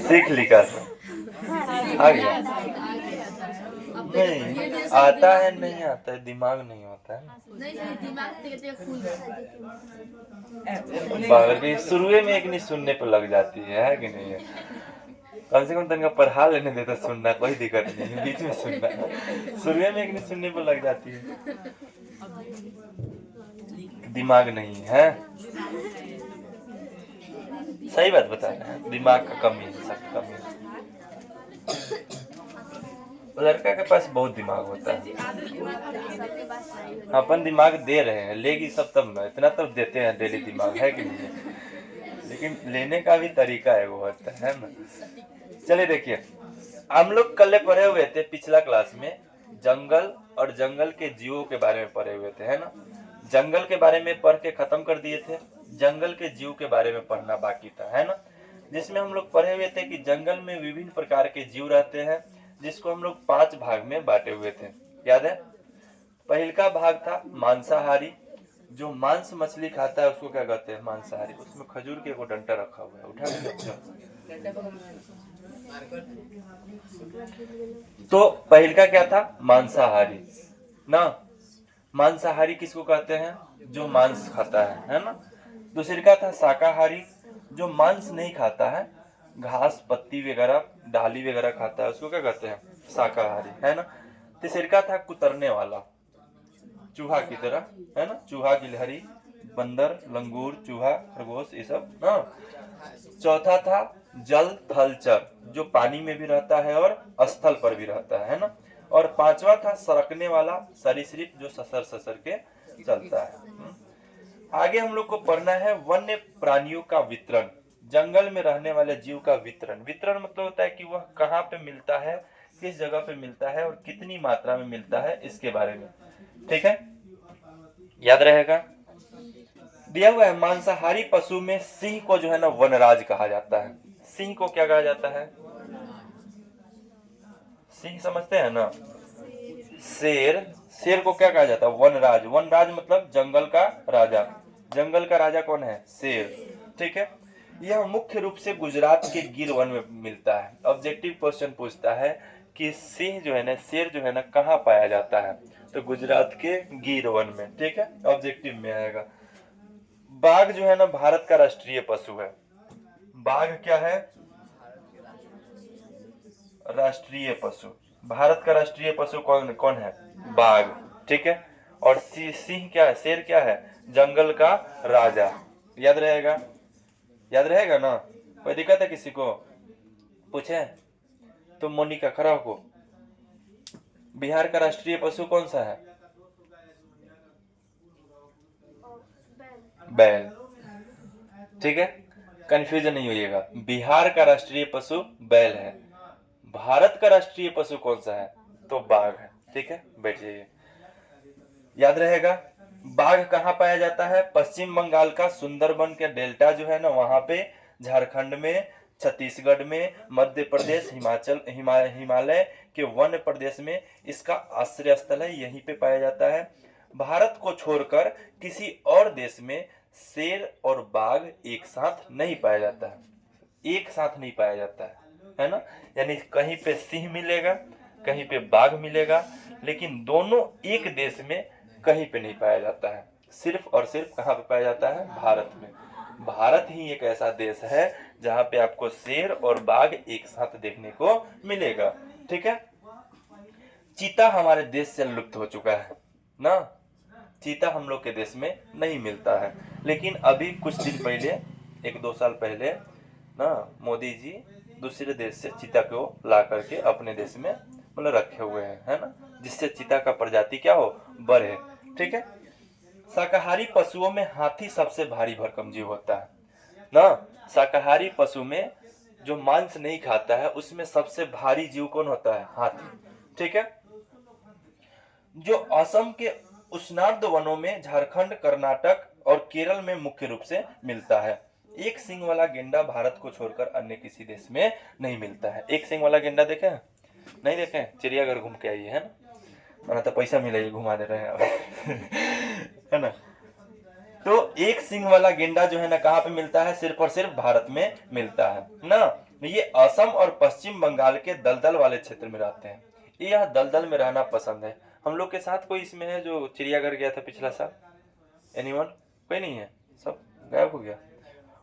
सीख लिखा था, आ गया? नहीं आता है, नहीं आता है, दिमाग नहीं होता है बाबर की शुरुए में एक नहीं सुनने पर लग जाती है कि नहीं है? कम से कम तनका पढ़ा लेने देता, सुनना कोई दिक्कत नहीं है, बीच में सुनना, शुरुए में एक नहीं सुनने पर लग जाती है। दिमाग नहीं है, सही बात बता रहे हैं, दिमाग का कमी है, सब कमी है। लड़का के पास बहुत दिमाग होता है, अपन दिमाग दे रहे हैं, लेगी सब तब ना, इतना तब देते हैं डेली दिमाग, है कि नहीं है? लेकिन लेने का भी तरीका है वो होता है ना। चलिए देखिए, हम लोग कल पढ़े हुए थे पिछला क्लास में जंगल और जंगल के जीवों के बारे में पढ़े हुए थे, है ना? जंगल के बारे में पढ़ के खत्म कर दिए थे, जंगल के जीव के बारे में पढ़ना बाकी था, है ना? जिसमें हम लोग पढ़े हुए थे कि जंगल में विभिन्न प्रकार के जीव रहते हैं, जिसको हम लोग 5 भाग में बांटे हुए थे, याद है? पहला भाग था मांसाहारी, जो मांस मछली खाता है उसको क्या कहते हैं? मांसाहारी। उसमें खजूर के को डंटा रखा हुआ है, उठा के। तो पहला क्या था? मांसाहारी ना। मांसाहारी किसको कहते हैं? जो मांस खाता है ना? दूसरे का था शाकाहारी, जो मांस नहीं खाता है, घास पत्ती वगैरह डाली वगैरह खाता है, उसको क्या कहते हैं? शाकाहारी, है ना? तीसरे का था कुतरने वाला, चूहा की तरह, है ना? चूहा, गिलहरी, बंदर, लंगूर, चूहा, खरगोश, ये सब ना। चौथा था जल थलचर, जो पानी में भी रहता है और स्थल पर भी रहता है ना? और पांचवा था सरकने वाला सरीसृप, जो ससर ससर के चलता है। आगे हम लोग को पढ़ना है वन्य प्राणियों का वितरण, जंगल में रहने वाले जीव का वितरण। वितरण मतलब होता है कि वह कहाँ पे मिलता है, किस जगह पे मिलता है और कितनी मात्रा में मिलता है, इसके बारे में, ठीक है? याद रहेगा? दिया हुआ है मांसाहारी पशु में सिंह को जो है ना वनराज कहा जाता है। सिंह को क्या कहा जाता है? सिंह समझते हैं ना? शेर, शेर को क्या कहा जाता है? वनराज। वनराज मतलब जंगल का राजा। जंगल का राजा कौन है? शेर, ठीक है? यह मुख्य रूप से गुजरात के गिर वन में मिलता है। ऑब्जेक्टिव क्वेश्चन पूछता है कि सिंह जो है ना, शेर जो है ना, कहाँ पाया जाता है? तो गुजरात के गिर वन में, ठीक है? ऑब्जेक्टिव में आएगा। बाघ जो है ना भारत का राष्ट्रीय पशु है। बाघ क्या है? राष्ट्रीय पशु। भारत का राष्ट्रीय पशु कौन कौन है? बाघ, ठीक है? और सिंह क्या है? शेर क्या है? जंगल का राजा। याद रहेगा? याद रहेगा ना? कोई दिक्कत है किसी को? पूछे? तुम मोनिका खड़ा हो। बिहार का राष्ट्रीय पशु कौन सा है? बैल, ठीक है? कंफ्यूजन नहीं होइएगा, बिहार का राष्ट्रीय पशु बैल है। भारत का राष्ट्रीय पशु कौन सा है? तो बाघ है, ठीक है? बैठ जाइए, याद रहेगा। बाघ कहाँ पाया जाता है? पश्चिम बंगाल का सुंदरबन के डेल्टा जो है ना, वहां पे, झारखंड में, छत्तीसगढ़ में, मध्य प्रदेश, हिमाचल, हिमालय के वन प्रदेश में इसका आश्रय स्थल है, यहीं पे पाया जाता है। भारत को छोड़कर किसी और देश में शेर और बाघ एक साथ नहीं पाया जाता है, एक साथ नहीं पाया जाता है ना? यानी कहीं पे सिंह मिलेगा, कहीं पे बाघ मिलेगा, लेकिन दोनों एक देश में कहीं पे नहीं पाया जाता है। सिर्फ और सिर्फ कहाँ पे पाया जाता है? भारत में। भारत ही एक ऐसा देश है जहाँ पे आपको शेर और बाघ एक साथ देखने को मिलेगा, ठीक है? चीता हमारे देश से लुप्त हो चुका है ना, चीता हम लोग के देश में नहीं मिलता है। लेकिन अभी कुछ दिन पहले, 1-2 साल पहले ना, मोदी जी दूसरे देश से चीता को ला करके अपने देश में मतलब रखे हुए हैं, है ना? जिससे चीता का प्रजाति क्या हो? बढ़े, ठीक है? शाकाहारी पशुओं में हाथी सबसे भारी भरकम जीव होता है ना। शाकाहारी पशु में जो मांस नहीं खाता है उसमें सबसे भारी जीव कौन होता है? हाथी, ठीक है? जो असम के उष्णार्ध वनों में, झारखंड, कर्नाटक और केरल में मुख्य रूप से मिलता है। एक सींग वाला गेंडा भारत को छोड़कर अन्य किसी देश में नहीं मिलता है। एक सींग वाला गेंडा देखे हैं? नहीं देखे? चिड़ियाघर घूम के आइए, है ना? तो पैसा मिलेगा, घुमा दे रहे हैं है ना? तो एक सींग वाला गेंडा जो है ना कहाँ पे मिलता है, सिर्फ और सिर्फ भारत में मिलता है ना। ये असम और पश्चिम बंगाल के दलदल वाले क्षेत्र में रहते हैं। ये यह दलदल में रहना पसंद है। हम लोग के साथ कोई इसमें है जो चिड़ियाघर गया था पिछला साल? एनीवन? कोई नहीं है, सब गायब हो गया।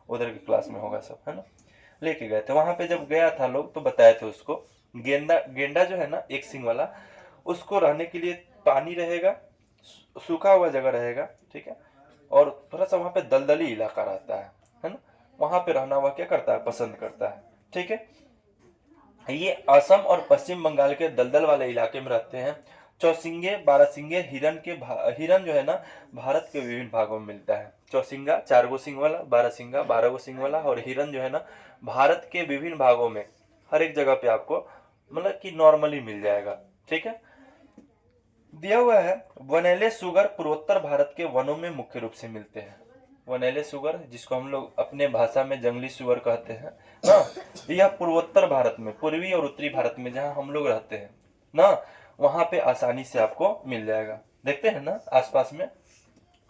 उधर की क्लास में होगा सब, है ना। लेके गए थे वहां पे, जब गया था लोग तो बताए थे उसको, गेंडा गेंडा जो है ना एक सिंग वाला, उसको रहने के लिए पानी रहेगा, सूखा हुआ जगह रहेगा, ठीक है, और थोड़ा सा वहां पे दलदली इलाका रहता है ना। वहां पे रहना वह क्या करता है, पसंद करता है, ठीक है। ये असम और पश्चिम बंगाल के दलदल वाले इलाके में रहते हैं। चौसिंगे बारहसिंगे हिरन जो है ना भारत के विभिन्न भागों में मिलता है। चौसिंगा 4 गो सिंग वाला, बारहसिंगा 12 गो सिंग वाला, और हिरन जो है ना भारत के विभिन्न भागों में हर एक जगह पे आपको मतलब कि नॉर्मली मिल जाएगा, ठीक है। दिया हुआ है वनैले सुगर पूर्वोत्तर भारत के वनों में मुख्य रूप से मिलते हैं। वनैले सुगर, जिसको हम लोग अपने भाषा में जंगली सुअर कहते हैं ना, यह पूर्वोत्तर भारत में, पूर्वी और उत्तरी भारत में जहां हम लोग रहते हैं ना, वहां पे आसानी से आपको मिल जाएगा। देखते हैं ना आसपास में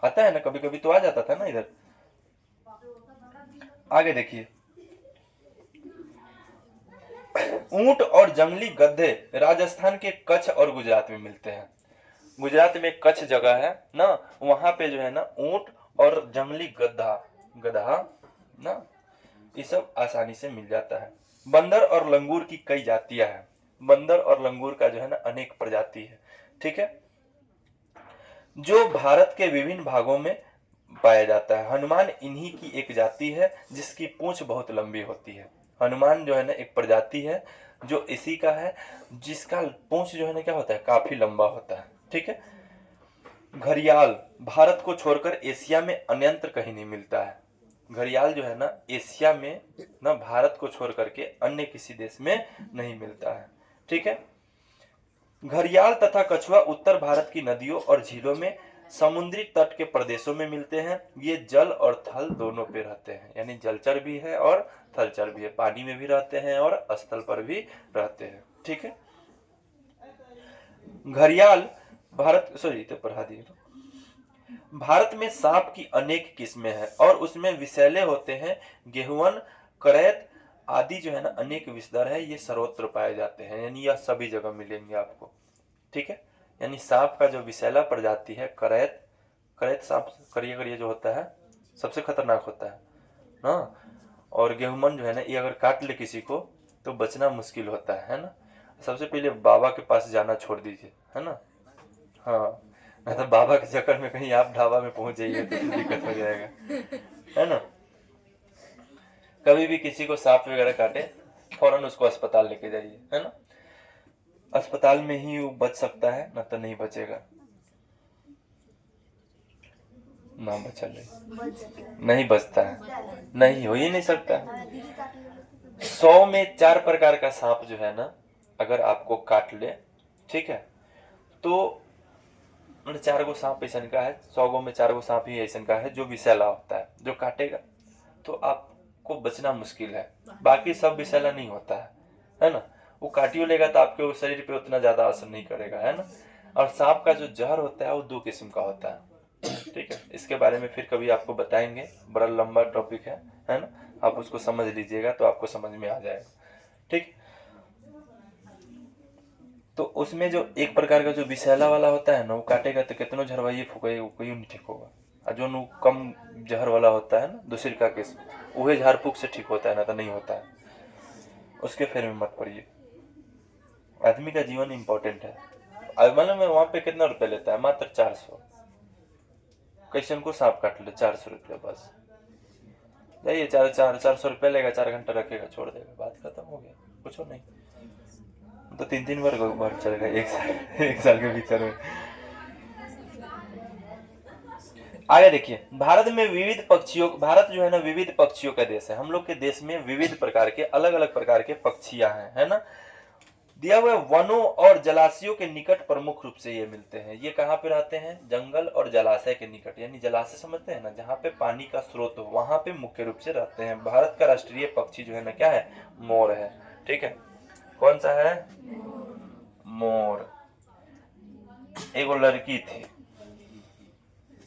आता है ना, कभी कभी तो आ जाता था ना इधर। आगे देखिए, ऊंट और जंगली गधे राजस्थान के कच्छ और गुजरात में मिलते हैं। गुजरात में कच्छ जगह है ना, वहां पे जो है ना ऊंट और जंगली गधा गधा ना, ये सब आसानी से मिल जाता है। बंदर और लंगूर की कई जातियां हैं। बंदर और लंगूर का जो है ना अनेक प्रजाति है, ठीक है, जो भारत के विभिन्न भागों में पाया जाता है। हनुमान इन्हीं की एक जाति है जिसकी पूंछ बहुत लंबी होती है। हनुमान जो है ना एक प्रजाति है जो इसी का है, जिसका पूंछ जो है ना क्या होता है, काफी लंबा होता है, ठीक है। घड़ियाल भारत को छोड़कर एशिया में अन्यत्र कहीं नहीं मिलता है। घड़ियाल जो है ना एशिया में ना भारत को छोड़ करके अन्य किसी देश में नहीं मिलता है, ठीक है। घड़ियाल तथा कछुआ उत्तर भारत की नदियों और झीलों में, समुद्री तट के प्रदेशों में मिलते हैं। ये जल और थल दोनों पे रहते हैं, यानी जलचर भी है और थलचर भी है, पानी में भी रहते हैं और स्थल पर भी रहते हैं, ठीक है। घड़ियाल भारत, सॉरी तो पढ़ा दिए, भारत में सांप की अनेक किस्में हैं और उसमें विषैले होते हैं। गेहुअन, करैत आदि जो है ना अनेक विषधर है, ये सर्वत्र पाए जाते हैं, यानी यह सभी जगह मिलेंगे आपको, ठीक है। यानी सांप का जो विषैला प्रजाति है करैत, करैत सांप करिए करिए जो होता है सबसे खतरनाक होता है ना। और गेहुमन जो है ना ये अगर काट ले किसी को तो बचना मुश्किल होता है ना। सबसे पहले बाबा के पास जाना छोड़ दीजिए, है ना। हाँ, नहीं तो बाबा के चक्कर में कहीं आप ढाबा में पहुंच जाइए तो फिर दिक्कत हो जाएगा, है ना। कभी भी किसी को सांप वगैरह काटे फौरन उसको अस्पताल लेके जाइए, है ना। अस्पताल में ही वो बच सकता है, ना तो नहीं बचेगा। ना बचा ले, नहीं बचता है, नहीं हो ही नहीं सकता। 100 में 4 प्रकार का सांप जो है ना अगर आपको काट ले, ठीक है, तो 4 गो सांप ऐसा का है, 100 गो में 4 गो सांप ही ऐसा का है जो विषैला होता है, जो काटेगा तो आपको बचना मुश्किल है। बाकी सब विषैला नहीं होता है ना। वो काटियो लेगा तो आपके शरीर पे उतना ज्यादा असर नहीं करेगा, है ना। और सांप का जो जहर होता है वो 2 किस्म का होता है, ठीक है। इसके बारे में फिर कभी आपको बताएंगे, बड़ा लंबा टॉपिक है ना। आप उसको समझ लीजिएगा तो आपको समझ में आ जाएगा, ठीक। तो उसमें जो एक प्रकार का जो विषैला वाला होता है ना वो काटेगा तो कितनों झरवाइए फुकाइए कोई नहीं ठीक होगा। और जो नु कम जहर वाला होता है ना दूसरी का केस, वही झाड़ फूक से ठीक होता है, ना तो नहीं होता है। उसके फेर में मत पड़िए। आदमी का जीवन इंपॉर्टेंट है। मालूम है वहां पे कितना रुपया लेता है? मात्र 400। कैसे को सांप काट ले 400 रुपया, बस जाइए 400 रुपया लेगा, 4 घंटा रखेगा, छोड़ देगा, बात खत्म हो गया, कुछ नहीं। तो 3 बार चलेगा एक साल के भीतर में। आगे देखिए, भारत जो है ना विविध पक्षियों का देश है। हम लोग के देश में विविध प्रकार के अलग अलग प्रकार के पक्षियां हैं, है ना। दिया हुआ वनों और जलाशयों के निकट प्रमुख रूप से ये मिलते हैं। ये कहाँ पे रहते हैं? जंगल और जलाशय के निकट, यानी जलाशय समझते हैं ना, जहाँ पे पानी का स्रोत हो वहां पे मुख्य रूप से रहते हैं। भारत का राष्ट्रीय पक्षी जो है ना क्या है? मोर है, ठीक है। कौन सा है? मोर। एगो लड़की थी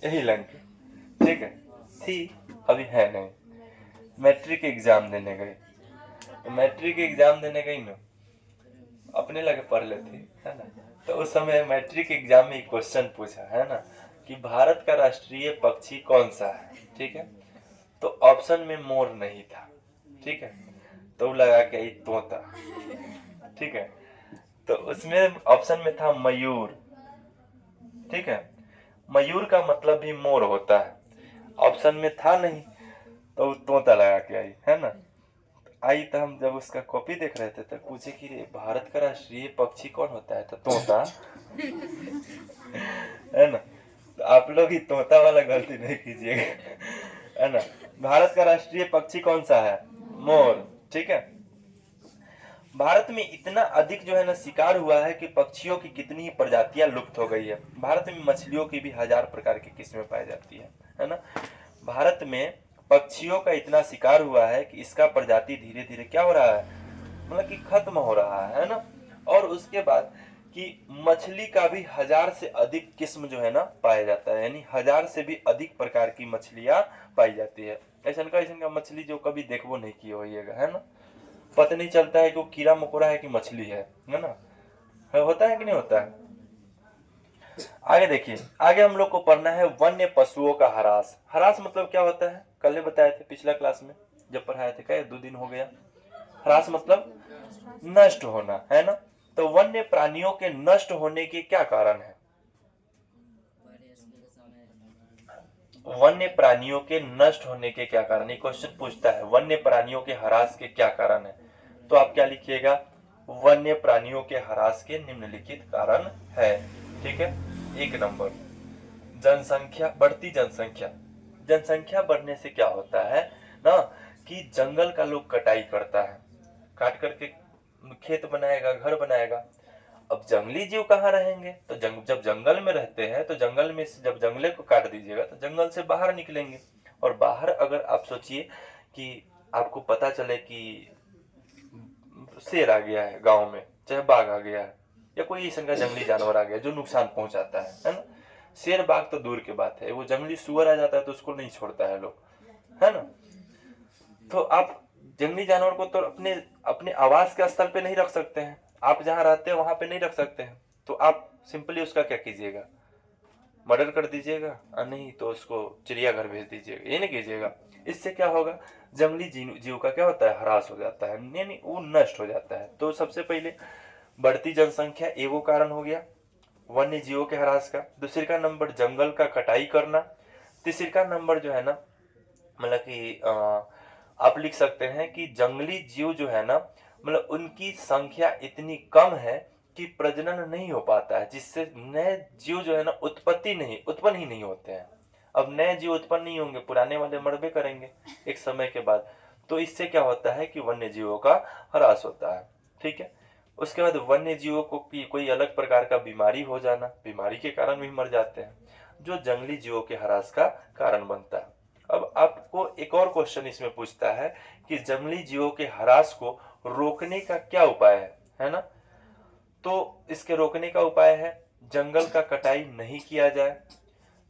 यही लाइन की, ठीक है, थी, अभी है नहीं। मैट्रिक एग्जाम देने गई, तो मैट्रिक एग्जाम देने गई ना, अपने लगे पढ़ लेती है ना। तो उस समय मैट्रिक एग्जाम में एक क्वेश्चन पूछा है ना कि भारत का राष्ट्रीय पक्षी कौन सा है, ठीक है। तो ऑप्शन में मोर नहीं था, ठीक है, तो लगा के आई तोता, ठीक है। तो उसमें ऑप्शन में था मयूर, ठीक है, मयूर का मतलब भी मोर होता है, ऑप्शन में था नहीं, तो तोता लगा के आई है ना। आई तो हम जब उसका कॉपी देख रहे थे तो पूछे कि भारत का राष्ट्रीय पक्षी कौन होता है, तो तोता है ना। तो आप लोग ही तोता वाला गलती नहीं कीजिएगा, है ना। भारत का राष्ट्रीय पक्षी कौन सा है, मोर, ठीक है। भारत में इतना अधिक जो है ना शिकार हुआ है कि पक्षियों की कितनी ही प्रजातियां लुप्त हो गई है। भारत में मछलियों की भी 1000 प्रकार की किस्में पाई जाती है ना। भारत में पक्षियों का इतना शिकार हुआ है कि इसका प्रजाति धीरे धीरे क्या हो रहा है, मतलब कि खत्म हो रहा है ना। और उसके बाद कि मछली का भी 1000 से अधिक किस्म जो है ना पाया जाता है, यानी 1000 से भी अधिक प्रकार की मछलियां पाई जाती है। ऐसा का मछली जो कभी देखबो नहीं की होइएगा, है ना। पता नहीं चलता है कि वो कीड़ा मकोड़ा है कि मछली है ना। होता है कि नहीं होता है। आगे देखिए, आगे हम लोग को पढ़ना है वन्य पशुओं का ह्रास। ह्रास मतलब क्या होता है, कल बताए थे पिछला क्लास में जब पढ़ाए थे, क्या 2 दिन हो गया। ह्रास मतलब नष्ट होना, है ना। तो वन्य प्राणियों के नष्ट होने के क्या कारण है, वन्य प्राणियों के नष्ट होने के क्या कारण, ये क्वेश्चन पूछता है वन्य प्राणियों के ह्रास के क्या कारण है। तो आप क्या लिखिएगा, वन्य प्राणियों के ह्रास के निम्नलिखित कारण है, ठीक है। 1 नंबर, जनसंख्या, बढ़ती जनसंख्या। जनसंख्या बढ़ने से क्या होता है ना कि जंगल का लोग कटाई करता है, काट करके खेत बनाएगा, घर बनाएगा। अब जंगली जीव कहाँ रहेंगे, तो जब जंगल में रहते हैं तो जंगल में जब जंगले को काट दीजिएगा तो जंगल से बाहर निकलेंगे। और बाहर अगर आप सोचिए कि आपको पता चले कि शेर आ गया है गांव में, चाहे बाघ आ गया है, या कोई ऐसा का जंगली जानवर आ गया जो नुकसान पहुंचाता है ना। शेर बाघ तो दूर की बात है, वो जंगली सुअर आ जाता है तो उसको नहीं छोड़ता है लोग, है ना। तो आप जंगली जानवर को तो अपने अपने आवास के स्थल पे नहीं रख सकते हैं, आप जहां रहते हैं वहां पे नहीं रख सकते हैं। तो आप सिंपली उसका क्या कीजिएगा, मर्डर कर दीजिएगा, और नहीं तो उसको चिड़ियाघर भेज दीजिएगा, ये नहीं कीजिएगा। इससे क्या होगा, जंगली जीव का क्या होता है, ह्रास हो जाता है, यानी वो नष्ट हो जाता है। तो सबसे पहले बढ़ती जनसंख्या एगो कारण हो गया वन्य जीवों के ह्रास का। दूसरी का नंबर जंगल का कटाई करना। तीसरी का नंबर जो है ना, मतलब कि आप लिख सकते हैं कि जंगली जीव जो है ना, मतलब उनकी संख्या इतनी कम है कि प्रजनन नहीं हो पाता है, जिससे नए जीव जो है ना उत्पन्न ही नहीं होते हैं। अब नए जीव उत्पन्न नहीं होंगे, पुराने वाले मरबे करेंगे एक समय के बाद। तो इससे क्या होता है कि वन्य जीवों का ह्रास होता है, ठीक है। उसके बाद वन्य जीवों को कोई अलग प्रकार का बीमारी हो जाना, बीमारी के कारण भी मर जाते हैं, जो जंगली जीवों के ह्रास का कारण बनता है। अब आपको एक और क्वेश्चन इसमें पूछता है कि जंगली जीवों के ह्रास को रोकने का क्या उपाय है ना। तो इसके रोकने का उपाय है जंगल का कटाई नहीं किया जाए,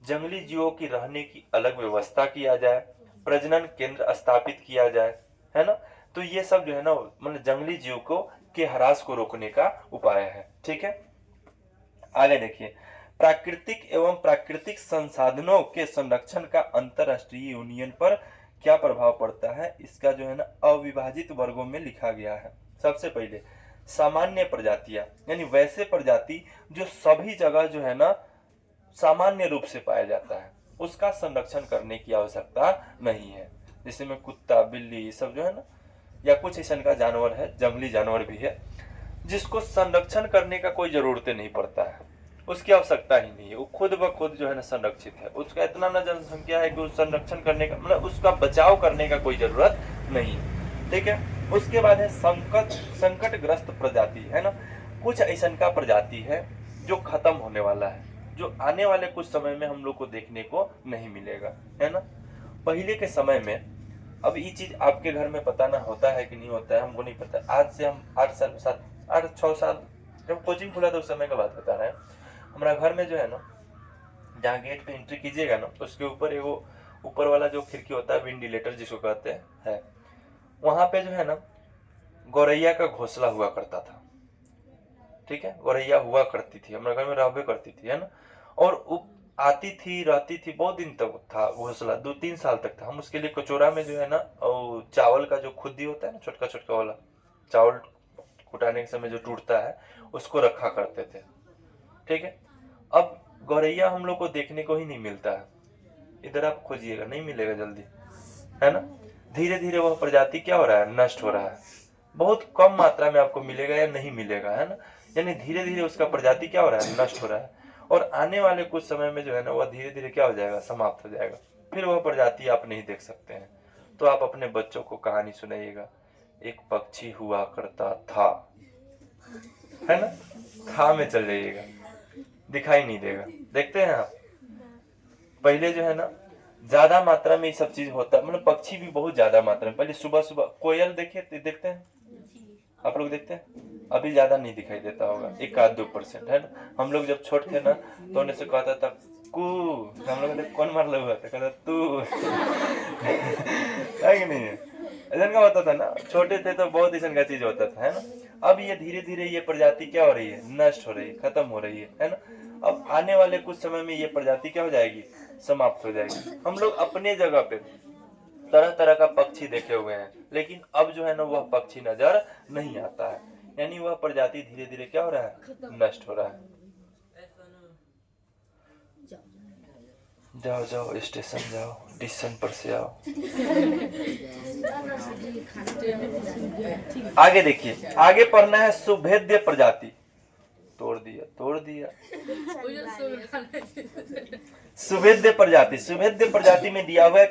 जंगली जीवों की रहने की अलग व्यवस्था किया जाए, प्रजनन केंद्र स्थापित किया जाए, है ना। तो ये सब जो है ना मतलब जंगली जीव को के ह्रास को रोकने का उपाय है, ठीक है। आगे देखिए, प्राकृतिक एवं प्राकृतिक संसाधनों के संरक्षण का अंतरराष्ट्रीय यूनियन पर क्या प्रभाव पड़ता है, इसका जो है ना अविभाजित वर्गों में लिखा गया है। सबसे पहले सामान्य प्रजातियां, यानी वैसे प्रजाति जो सभी जगह जो है ना सामान्य रूप से पाया जाता है, उसका संरक्षण करने की आवश्यकता नहीं है। जैसे में कुत्ता बिल्ली ये सब जो है ना, या कुछ ऐसा का जानवर है, जंगली जानवर भी है, जिसको संरक्षण करने का कोई जरूरत नहीं पड़ता है, उसकी आवश्यकता ही नहीं है, वो खुद ब खुद जो है ना संरक्षित है। उसका इतना ना जनसंख्या है कि उस संरक्षण करने का मतलब उसका बचाव करने का कोई जरूरत नहीं, ठीक है। उसके बाद है संकटग्रस्त प्रजाति, है ना। कुछ ऐसा का प्रजाति है जो खत्म होने वाला है, जो आने वाले कुछ समय में हम लोग को देखने को नहीं मिलेगा, है ना। पहले के समय में, अब ये चीज आपके घर में पता ना होता है कि नहीं होता है हमको नहीं पता। आज से हम 8 6 साल जब कोचिंग खुला था उस समय का बात बता रहे हैं। हमारा घर में जो है ना, जहाँ गेट पे एंट्री कीजिएगा ना, उसके ऊपर एगो ऊपर वाला जो खिड़की होता है वेंटिलेटर जिसको कहते हैं है, वहां पे जो है ना गौरैया का घोंसला हुआ करता था। ठीक है, गौरैया हुआ करती थी, हमारे घर में रहबे करती थी, है ना। और आती थी, रहती थी, बहुत दिन तक था घोंसला, 2-3 साल तक था। हम उसके लिए कचोरा में जो है ना और चावल का जो खुद्दी होता है ना, छोटका छोटका वाला चावल कुटाने के समय जो टूटता है, उसको रखा करते थे। ठीक है, अब गौरैया हम लोग को देखने को ही नहीं मिलता है, इधर आप खोजिएगा नहीं मिलेगा जल्दी, है ना। धीरे धीरे वह प्रजाति क्या हो रहा है, नष्ट हो रहा है। बहुत कम मात्रा में आपको मिलेगा या नहीं मिलेगा, है ना। यानी धीरे धीरे उसका प्रजाति क्या हो रहा है, नष्ट हो रहा है। और आने वाले कुछ समय में जो है ना वह धीरे धीरे क्या हो जाएगा, समाप्त हो जाएगा। फिर वह प्रजाति आप नहीं देख सकते हैं। तो आप अपने बच्चों को कहानी सुनाइएगा, एक पक्षी हुआ करता था, है ना। था में चल जाइएगा, दिखाई नहीं देगा। देखते हैं आप, पहले जो है ना ज्यादा मात्रा में ये सब चीज होता, मतलब पक्षी भी बहुत ज्यादा मात्रा में। पहले सुबह सुबह कोयल देखते हैं आप लोग, देखते हैं? अभी ज्यादा नहीं दिखाई देता होगा, 1-2% है ना। हम लोग जब छोटे थे ना तो उन्हें से कहता था कू, हम लोग कहते कौन मार हुआ था, कहता तू है कि नहीं है, ऐसा का होता था ना। छोटे थे तो बहुत ऐसा का चीज होता था, है ना। अब ये धीरे धीरे ये प्रजाति क्या हो रही है, नष्ट हो रही है, खत्म हो रही है ना। अब आने वाले कुछ समय में ये प्रजाति क्या हो जाएगी, समाप्त हो जाएगी। हम लोग अपने जगह पे तरह तरह का पक्षी देखे हुए हैं, लेकिन अब जो है ना वह पक्षी नजर नहीं आता है। यानी वह प्रजाति धीरे धीरे क्या हो रहा है, नष्ट हो रहा है। जाओ जाओ स्टेशन जाओ, स्टेशन पर से आओ। आगे देखिए, आगे पढ़ना है सुभेद्य प्रजाति। तोड़ दिया सुभेद्य प्रजाति, सुभेद्य प्रजाति में दिया हुआ है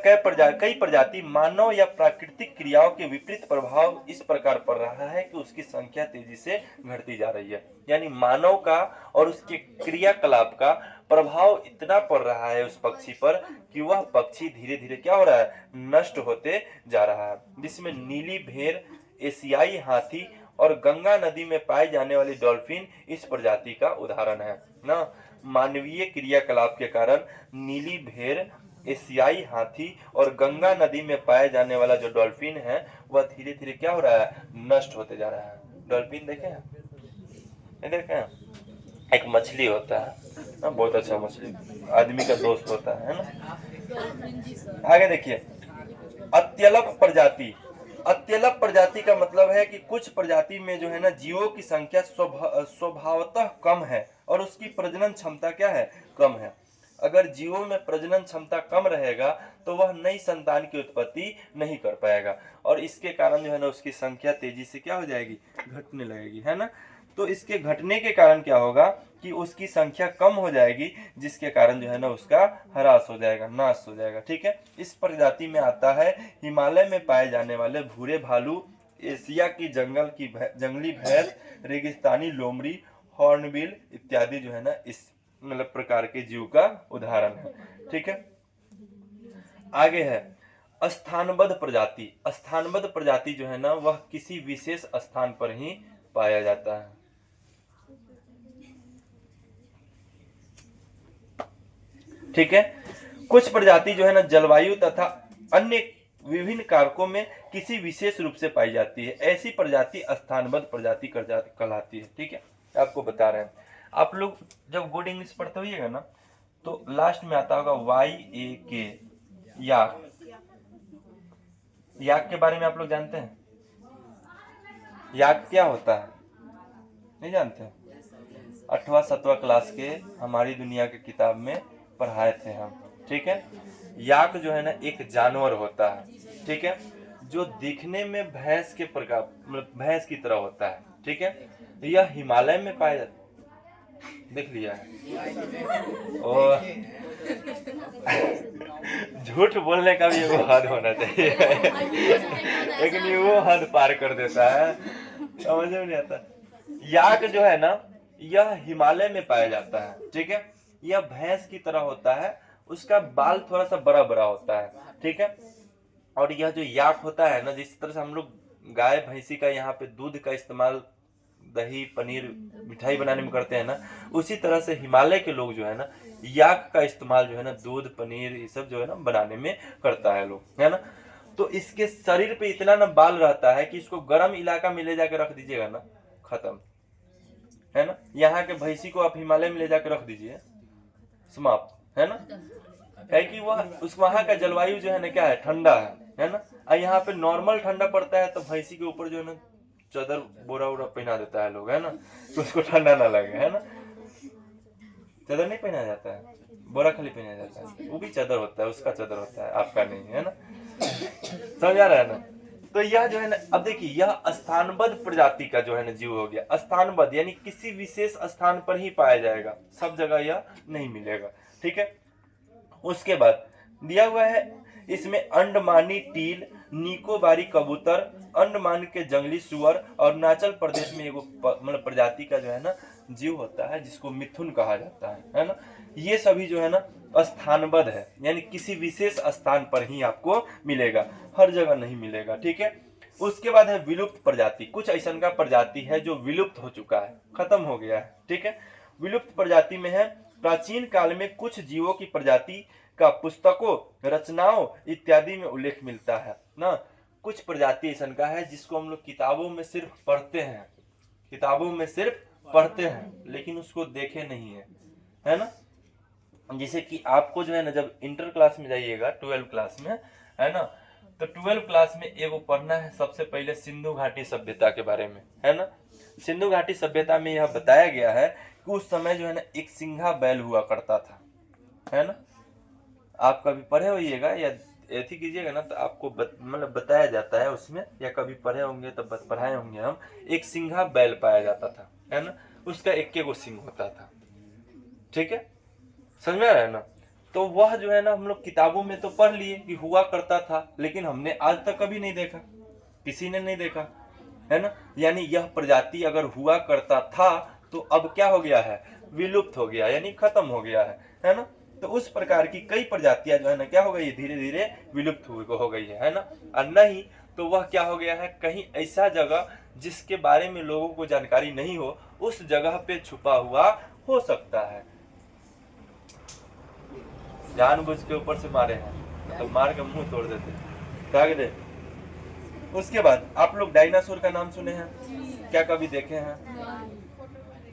कई प्रजाति मानव या प्राकृतिक क्रियाओं के विपरीत प्रभाव इस प्रकार पड़ रहा है कि उसकी संख्या तेजी से घटती जा रही है। यानी मानव का और उसके क्रियाकलाप का प्रभाव इतना पड़ रहा है उस पक्षी पर कि वह पक्षी धीरे धीरे क्या हो रहा है, नष्ट होते जा रहा है। जिसमें नीली भेड़, एशियाई हाथी और गंगा नदी में पाई जाने वाली डॉल्फिन इस प्रजाति का उदाहरण है ना। मानवीय क्रियाकलाप के कारण नीली भेड़, एशियाई हाथी और गंगा नदी में पाए जाने वाला जो डॉल्फिन है वह धीरे धीरे क्या हो रहा है, नष्ट होते जा रहा है। डॉल्फिन देखे हैं, नहीं देखे हैं? एक मछली होता है ना, बहुत अच्छा मछली, आदमी का दोस्त होता है ना। आगे देखिए, अत्यल्प प्रजाति। अत्यल्प प्रजाति का मतलब है कि कुछ प्रजाति में जो है ना जीवों की संख्या स्वभावतः कम है और उसकी प्रजनन क्षमता क्या है, कम है। अगर जीवों में प्रजनन क्षमता कम रहेगा तो वह नई संतान की उत्पत्ति नहीं कर पाएगा और इसके कारण जो है ना उसकी संख्या तेजी से क्या हो जाएगी, घटने लगेगी, है ना। तो इसके घटने के कारण क्या होगा कि उसकी संख्या कम हो जाएगी, जिसके कारण जो है ना उसका ह्रास हो जाएगा, नाश हो जाएगा। ठीक है, इस प्रजाति में आता है हिमालय में पाए जाने वाले भूरे भालू, एशिया की जंगली भैंस, रेगिस्तानी लोमड़ी, हॉर्नबिल इत्यादि जो है ना इस मतलब प्रकार के जीव का उदाहरण है। ठीक है, आगे है स्थानबद्ध प्रजाति। स्थानबद्ध प्रजाति जो है ना वह किसी विशेष स्थान पर ही पाया जाता है। ठीक है, कुछ प्रजाति जो है ना जलवायु तथा अन्य विभिन्न कारकों में किसी विशेष रूप से पाई जाती है, ऐसी प्रजाति स्थानबद्ध प्रजाति कहलाती है। ठीक है, आपको बता रहे हैं। आप लोग जब गुड इंग्लिश पढ़ते होइएगा ना तो लास्ट में आता होगा YAK, याक। याक के बारे में आप लोग जानते हैं? याक क्या होता है, नहीं जानते? 8वां-7वां क्लास के हमारी दुनिया की किताब में पढ़ाए थे हम। ठीक है, याक जो है ना एक जानवर होता है, ठीक है, जो दिखने में भैंस के प्रकार मतलब भैंस की तरह होता है। ठीक है, यह हिमालय में पाया जाता है। देख लिया है और झूठ बोलने का भी वो हद होना चाहिए लेकिन वो हद पार कर देता है, समझ में नहीं आता। याक जो है ना यह हिमालय में पाया जाता है। ठीक है, यह भैंस की तरह होता है, उसका बाल थोड़ा सा बड़ा बड़ा होता है। ठीक है, और यह जो याक होता है ना, जिस तरह से हम लोग गाय भैंसी का यहाँ पे दूध का इस्तेमाल दही पनीर मिठाई बनाने में करते हैं ना, उसी तरह से हिमालय के लोग जो है ना याक का इस्तेमाल जो है ना दूध पनीर ये सब जो है ना बनाने में करता है लोग, है ना। तो इसके शरीर पे इतना ना बाल रहता है कि इसको गर्म इलाका में ले जाकर रख दीजिएगा ना, खत्म, है ना। यहाँ के भैंसी को आप हिमालय में ले जाकर रख दीजिए, समाप्त, है ना। है कि वह उस वहाँ का जलवायु जो है ना क्या है, ठंडा है ना। और यहाँ पे नॉर्मल ठंडा पड़ता है तो भैंसी के ऊपर जो है ना चादर बोरा वोरा पहना देता है लोग, है ना, तो उसको ठंडा ना लगे, है ना। चादर नहीं पहना जाता है, बोरा खाली पहना जाता है, वो भी चादर होता है, उसका चादर होता है, आपका नहीं, है ना। समझ आ रहा है ना। तो यह जो है ना, अब देखिए यह स्थानबद्ध प्रजाति का जो है ना जीव हो गया। स्थानबद्ध यानी किसी विशेष स्थान पर ही पाया जाएगा, सब जगह यह नहीं मिलेगा, ठीक है। उसके बाद दिया हुआ है इसमें अंडमानी टील, निकोबारी कबूतर, अंडमान के जंगली सुअर और अरुणाचल प्रदेश में एगो मतलब प्रजाति का जो है ना जीव होता है जिसको मिथुन कहा जाता है ना। ये सभी जो है ना स्थानबद्ध है, यानी किसी विशेष स्थान पर ही आपको मिलेगा, हर जगह नहीं मिलेगा, ठीक है। उसके बाद है विलुप्त प्रजाति। कुछ ऐसा का प्रजाति है जो विलुप्त हो चुका है, खत्म हो गया है, ठीक है। विलुप्त प्रजाति में है प्राचीन काल में कुछ जीवों की प्रजाति का पुस्तकों, रचनाओं इत्यादि में उल्लेख मिलता है ना। कुछ प्रजाति ऐसा का है जिसको हम लोग किताबों में सिर्फ पढ़ते हैं, किताबों में सिर्फ पढ़ते हैं लेकिन उसको देखे नहीं है ना। जैसे कि आपको जो है ना जब इंटर क्लास में जाइएगा 12 क्लास में, है ना, तो 12 क्लास में एगो पढ़ना है सबसे पहले सिंधु घाटी सभ्यता के बारे में, है ना। सिंधु घाटी सभ्यता में यह बताया गया है कि उस समय जो है ना एक सिंघा बैल हुआ करता था, है ना। आप कभी पढ़े होइएगा या एथी कीजिएगा ना तो आपको मतलब बताया जाता है उसमें, या कभी पढ़े होंगे तो पढ़ाए होंगे हम। एक सिंघा बैल पाया जाता था, है ना, उसका एक गो सिंह होता था, ठीक है, समझ में आ रहा है ना। तो वह जो है ना हम लोग किताबों में तो पढ़ लिए कि हुआ करता था, लेकिन हमने आज तक कभी नहीं देखा, किसी ने नहीं देखा, है ना। यानी यह प्रजाति अगर हुआ करता था तो अब क्या हो गया है, विलुप्त हो गया, यानी खत्म हो गया है ना। तो उस प्रकार की कई प्रजातियां जो है ना क्या हो गई, धीरे धीरे विलुप्त हो गई है ना। और नहीं तो वह क्या हो गया है, कहीं ऐसा जगह जिसके बारे में लोगों को जानकारी नहीं हो उस जगह पे छुपा हुआ हो सकता है। जानबूझ के ऊपर से मारे हैं तो मार के मुंह तोड़ देते, त्याग दे। उसके बाद आप लोग डायनासोर का नाम सुने हैं क्या, कभी देखे हैं?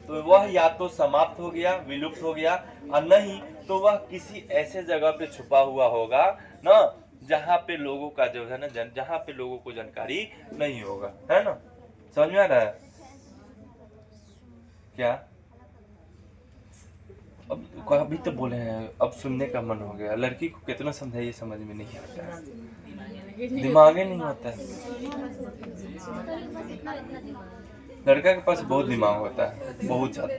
तो वह या तो समाप्त हो गया, विलुप्त हो गया, और नहीं तो वह किसी ऐसे जगह पे छुपा हुआ होगा ना जहाँ पे लोगों का जो है ना जहाँ पे लोगों को जानकारी नहीं होगा, है ना। समझ में आ रहा है क्या? अब अभी तो बोले हैं, अब सुनने का मन हो गया। लड़की को कितना समझाइए समझ में नहीं आता है, दिमाग ही नहीं होता है। लड़का के पास बहुत दिमाग होता है, बहुत ज्यादा।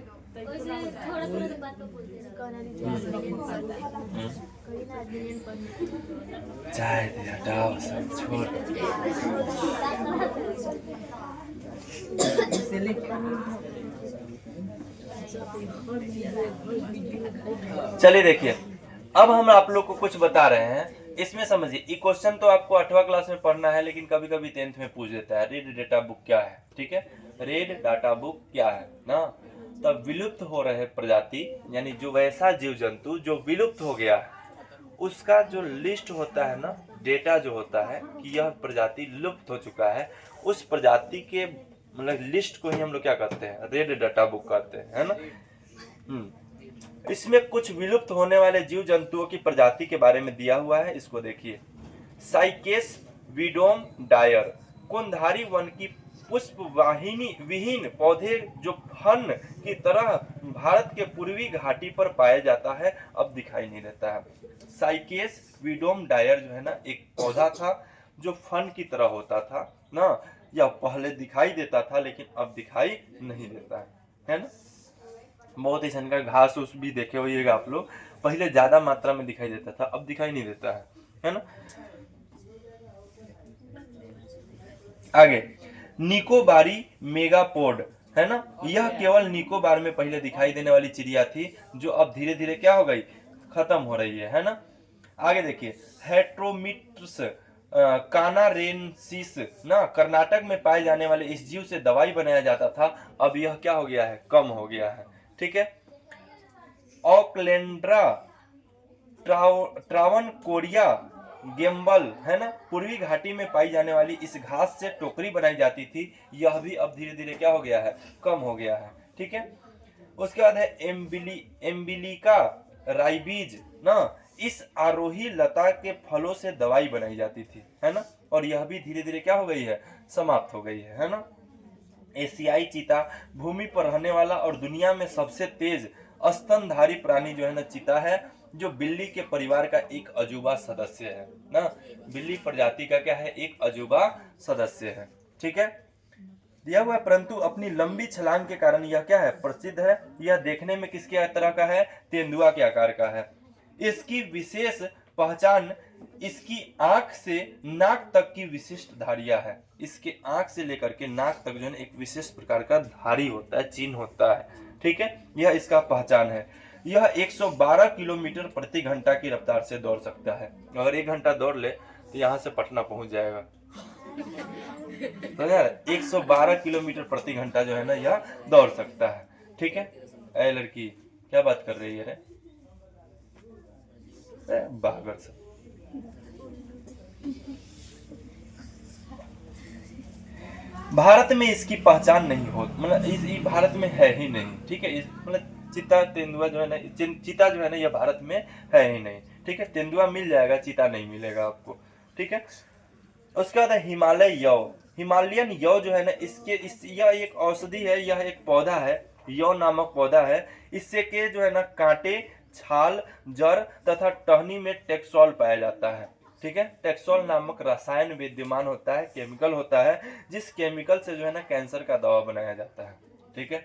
चाहे दे हटाओ सब छोड़। चलिए देखिए, अब हम आप लोग को कुछ बता रहे हैं, इसमें समझिए। ये क्वेश्चन तो आपको 8वां क्लास में पढ़ना है, लेकिन कभी कभी 10th में पूछ देता है रीड डाटा बुक क्या है, ठीक है। रीड डाटा बुक क्या है ना, तब विलुप्त हो रहे प्रजाति यानी जो वैसा जीव जंतु जो विलुप्त हो गया है उसका जो लिस्ट होता है ना, डेटा जो होता है कि यह प्रजाति लुप्त हो चुका है, उस प्रजाति के मतलब लिस्ट को ही हम लोग क्या कहते हैं, रेड डाटा बुक कहते हैं, है ना। इसमें कुछ विलुप्त होने वाले जीव जंतुओं की प्रजाति के बारे में दिया हुआ है, इसको देखिए। साइकेस विडोम डायर, कुंधारी वन की पुष्प वाहिनी विहीन पौधे जो फन की तरह भारत के पूर्वी घाटी पर पाया जाता है, अब दिखाई नहीं देता है। साइकेस विडोम डायर जो है ना एक पौधा था जो फन की तरह होता था ना, या पहले दिखाई देता था लेकिन अब दिखाई नहीं देता है ना। बहुत ही का घास उस भी देखे होइएगा आप लोग, पहले ज्यादा मात्रा में दिखाई देता था, अब दिखाई नहीं देता है ना। आगे निकोबारी मेगापोड है ना, यह केवल निकोबार में पहले दिखाई देने वाली चिड़िया थी जो अब धीरे धीरे क्या हो गई, खत्म हो रही है ना। आगे देखिए हेट्रोमिट्रस कानारेंसिस ना कर्नाटक में पाए जाने वाले इस जीव से दवाई बनाया जाता था, अब यह क्या हो गया है, कम हो गया है। ठीक है। ऑकलेंड्रा ट्रावनकोरिया गेम्बल है ना, पूर्वी घाटी में पाई जाने वाली इस घास से टोकरी बनाई जाती थी, यह भी अब धीरे धीरे क्या हो गया है, कम हो गया है। ठीक है। उसके बाद है एम्बिलिका राइबीज ना, इस आरोही लता के फलों से दवाई बनाई जाती थी, है ना, और यह भी धीरे धीरे क्या हो गई है, समाप्त हो गई है ना। एशियाई चीता भूमि पर रहने वाला और दुनिया में सबसे तेज स्तनधारी प्राणी जो है ना चीता है, जो बिल्ली के परिवार का एक अजूबा सदस्य है ना, बिल्ली प्रजाति का क्या है, एक अजूबा सदस्य है। ठीक है। दिया हुआ है, परंतु अपनी लंबी छलांग के कारण यह क्या है, प्रसिद्ध है। यह देखने में किसके तरह का है, तेंदुआ के आकार का है। इसकी विशेष पहचान इसकी आंख से नाक तक की विशिष्ट धारियां है। इसके आंख से लेकर के नाक तक जो है एक विशेष प्रकार का धारी होता है, चिन्ह होता है। ठीक है, यह इसका पहचान है। यह 112 किलोमीटर प्रति घंटा की रफ्तार से दौड़ सकता है। अगर 1 घंटा दौड़ ले तो यहाँ से पटना पहुंच जाएगा। तो यार 112 किलोमीटर प्रति घंटा जो है ना यह दौड़ सकता है। ठीक है। ऐ लड़की क्या बात कर रही है रे, बागर से। भारत में इसकी पहचान नहीं हो, मतलब इस भारत में है ही नहीं। ठीक है। मतलब चीता तेंदुआ जो है ना, चीता जो है ना यह भारत में है ही नहीं। ठीक है। तेंदुआ मिल जाएगा, चीता नहीं मिलेगा आपको। ठीक है। उसके बाद हिमालय यव, हिमालयन यव जो है ना यह एक औषधि है, यह एक पौधा है, यव नामक पौधा है। इससे के जो है ना कांटे, छाल, जड़ तथा टहनी में टेक्सोल पाया जाता है। ठीक है। टेक्सोल नामक रसायन विद्यमान होता है, केमिकल होता है, जिस केमिकल से जो है ना कैंसर का दवा बनाया जाता है। ठीक है।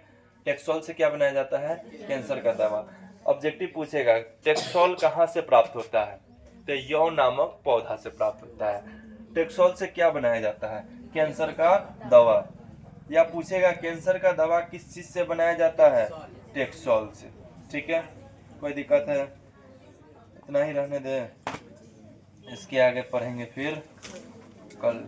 टेक्सोल से क्या बनाया जाता है, कैंसर का दवा। ऑब्जेक्टिव पूछेगा टेक्सोल कहाँ से प्राप्त होता है, तो यव नामक पौधा से प्राप्त होता है। टेक्सोल से क्या बनाया जाता है, कैंसर का दवा। या पूछेगा कैंसर का दवा किस चीज से बनाया जाता है, टेक्सोल से। ठीक है। कोई दिक्कत है, इतना ही रहने दे, इसके आगे पढ़ेंगे फिर कल।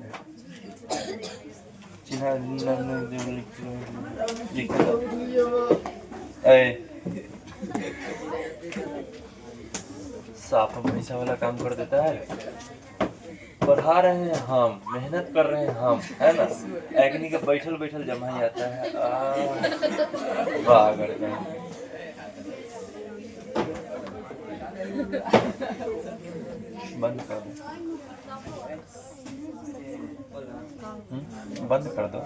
साफ हमेशा वाला काम कर देता है। पढ़ा रहे हैं हम, मेहनत कर रहे हैं हम, है ना, एग्नी के बैठल बैठल जमा ही आता है। वाह बंद कर दो, बंद कर दो।